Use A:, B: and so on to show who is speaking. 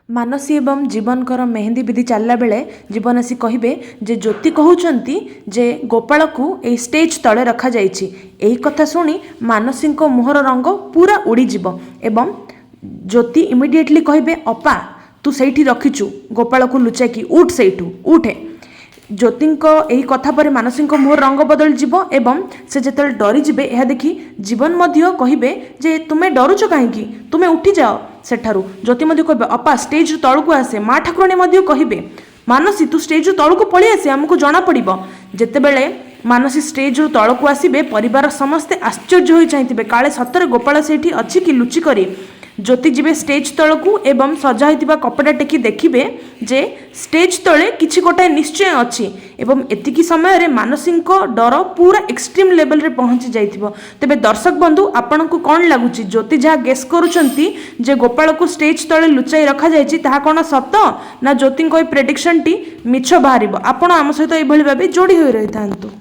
A: ମାନसी एवं जीवनकर मेहंदी विधि चलला बेले जीवन आसी कहे जे ज्योति कहते जे गोपाल को ए स्टेज तले रखा जाइछि। एही कथा शुणी मानसी मुहर रंग पूरा उड़ीज एवं ज्योति इमिडिएटली कहे अपा तू सही रखीचु गोपाल को लुचाई उठ सहीठू उठे। ज्योति यही कथा पर मानसी मुहर रंग बदल जीव एवं से जिते डरीजे यह देखी जीवन कहे जे तुम्हें डरुच कहीं तुम्हें उठी जाओ सेठारू। ज्योति कहे अपा स्टेज तलू आसे माँ ठाकुराणी कहे मानसी तू स्टेज तलू पलि आसे आमको जना पड़ जितेबले मानसी स्टेज तलू आसबे परिवार समस्ते आश्चर्य हो चाहिए काले सतरे गोपाल से अच्छी कि लुचिक ज्योति जीवे स्टेज तलू एवं सजा होता कपड़ा टेकी देखिए जे स्टेज तले किछि गोटाए निश्चय अच्छी एवं एतिकी समय मानसी डर पूरा एक्सट्रीम लेवल रे पहुंची जाइथिबो। तेबे दर्शक बंधु आपण को कौन लगुच ज्योति जहाँ गेस करुचंती जे गोपाल को स्टेज तले लुचाई रखा जाइछि ताहा कोन सत ना ज्योति प्रेडिक्शन टी मिछ बाहरिबो। आपण आम सहित एभली भाबे जोड़ी होई रहिथांतु।